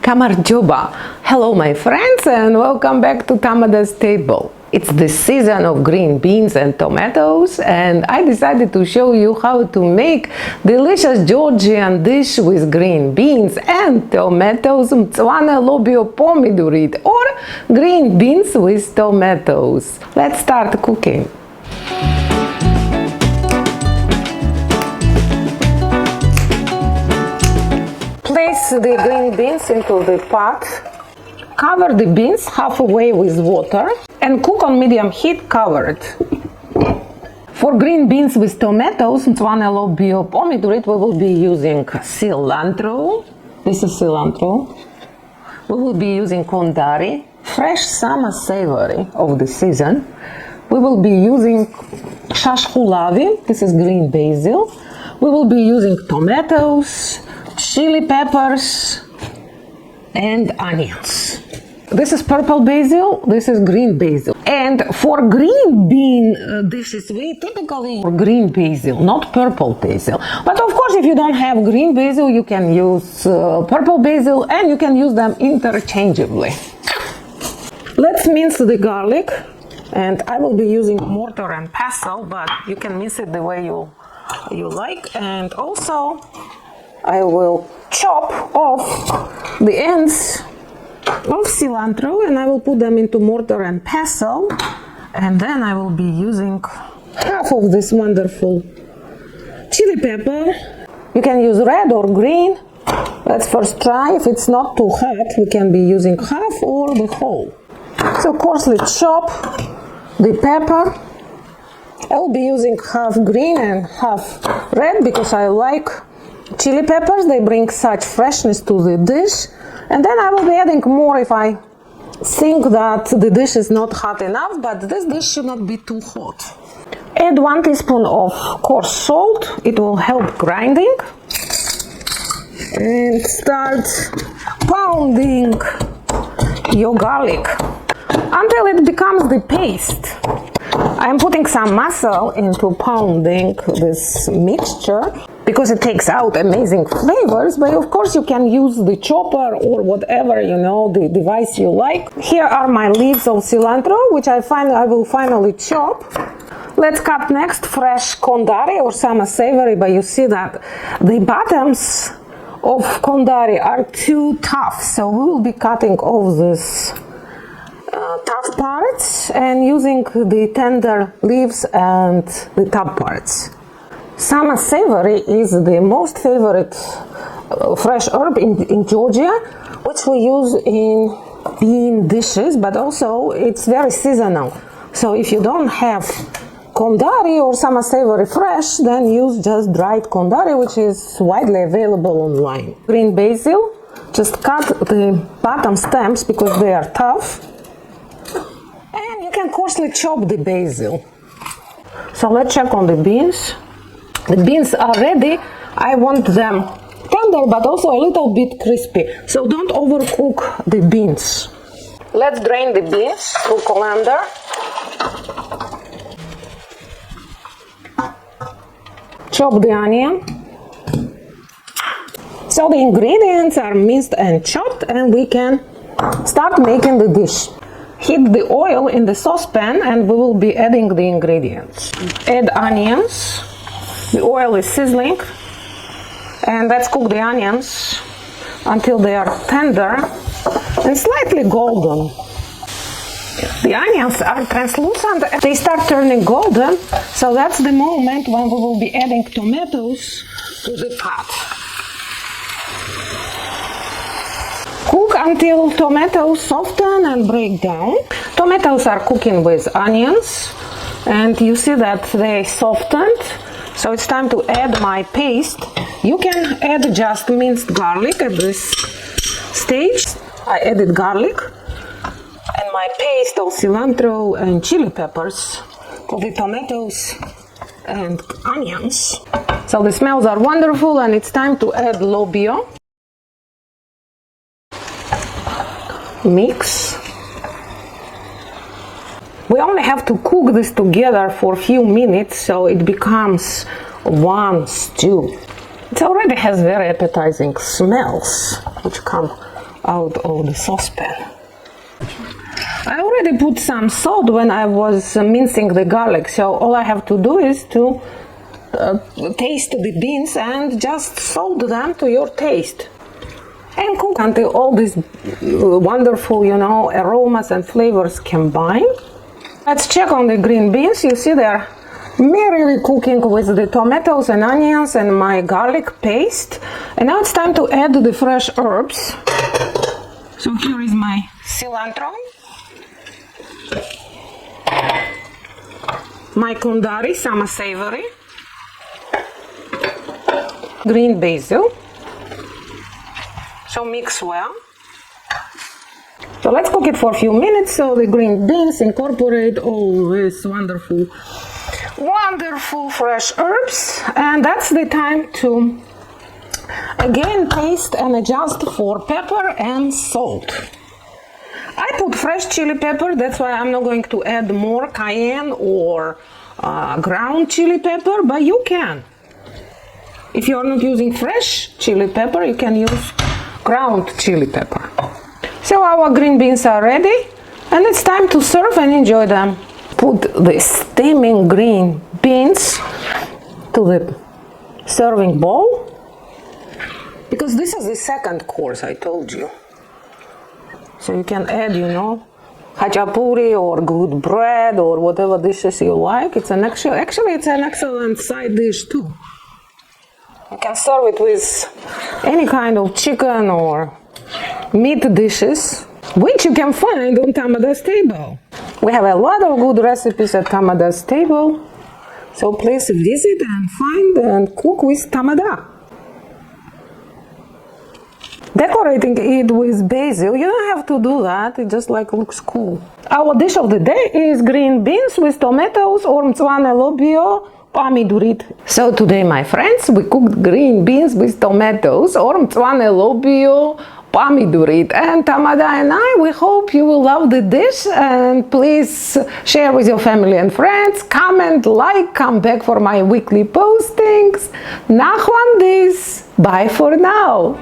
Kamarjoba. Hello my friends and welcome back to Tamada's table. It's the season of green beans and tomatoes and I decided to show you how to make delicious Georgian dish with green beans and tomatoes, Mtsvane Lobio Pomidvrit, or green beans with tomatoes. Let's start cooking. Place the green beans into the pot. Cover the beans halfway with water and cook on medium heat covered. For green beans with tomatoes, Mtsvane Lobio Pomidvrit, we will be using cilantro. This is cilantro. We will be using kondari, fresh summer savory of the season. We will be using shashkulavi. This is green basil. We will be using tomatoes, chili peppers and onions. This is purple basil, this is green basil. And for green bean dishes, we typically use green basil, not purple basil. But of course, if you don't have green basil, you can use purple basil and you can use them interchangeably. Let's mince the garlic, and I will be using mortar and pestle, but you can mince it the way you like. And also I will chop off the ends of cilantro and I will put them into mortar and pestle, and then I will be using half of this wonderful chili pepper. You can use red or green. Let's first try. If it's not too hot, we can be using half or the whole. So coarsely chop the pepper. I will be using half green and half red because I like chili peppers. They bring such freshness to the dish. And then I will be adding more if I think that the dish is not hot enough, but this dish should not be too hot. Add 1 teaspoon of coarse salt. It will help grinding. And start pounding your garlic until it becomes the paste. I am putting some muscle into pounding this mixture because it takes out amazing flavors, but of course you can use the chopper or whatever, the device you like. Here are my leaves of cilantro, which I will finally chop. Let's cut next fresh kondari or summer savory, but you see that the bottoms of kondari are too tough, so we will be cutting off this tough parts and using the tender leaves and the top parts. Summer savory is the most favorite fresh herb in Georgia, which we use in bean dishes, but also it's very seasonal. So if you don't have kondari or summer savory fresh, then use just dried kondari, which is widely available online. Green basil, just cut the bottom stems because they are tough. And you can coarsely chop the basil. So let's check on the beans. The beans are ready. I want them tender but also a little bit crispy. So don't overcook the beans. Let's drain the beans through colander. Chop the onion. So the ingredients are minced and chopped and we can start making the dish. Heat the oil in the saucepan and we will be adding the ingredients. Add onions. The oil is sizzling and let's cook the onions until they are tender and slightly golden. The onions are translucent and they start turning golden, so that's the moment when we will be adding tomatoes to the pot. Cook until tomatoes soften and break down. Tomatoes are cooking with onions and you see that they softened. So it's time to add my paste. You can add just minced garlic at this stage. I added garlic and my paste of cilantro and chili peppers to the tomatoes and onions. So the smells are wonderful and it's time to add lobio. Mix. We only have to cook this together for a few minutes so it becomes one stew. It already has very appetizing smells which come out of the saucepan. I already put some salt when I was mincing the garlic, so all I have to do is to taste the beans and just salt them to your taste. And cook until all these wonderful, aromas and flavors combine. Let's check on the green beans. You see they're merrily cooking with the tomatoes and onions and my garlic paste. And now it's time to add the fresh herbs. So here is my cilantro, my kundari, some savory, green basil. So mix well. So let's cook it for a few minutes so the green beans incorporate all these wonderful fresh herbs. And that's the time to again taste and adjust for pepper and salt. I put fresh chili pepper, that's why I'm not going to add more cayenne or ground chili pepper, but you can. If you are not using fresh chili pepper, you can use ground chili pepper. So our green beans are ready and it's time to serve and enjoy them. Put the steaming green beans to the serving bowl, because this is the second course I told you. So you can add, hachapuri or good bread or whatever dishes you like. It's actually it's an excellent side dish too. You can serve it with any kind of chicken or meat dishes, which you can find on Tamada's table. We have a lot of good recipes at Tamada's table, so please visit and find and cook with Tamada. Decorating it with basil, you don't have to do that, it just looks cool. Our dish of the day is green beans with tomatoes or Mtsvane Lobio Pomidvrit. So today, my friends, we cooked green beans with tomatoes or Mtsvane Lobio Pomidvrit, and Tamada and I, we hope you will love the dish, and please share with your family and friends, comment, like, come back for my weekly postings. Nachwan this. Bye for now.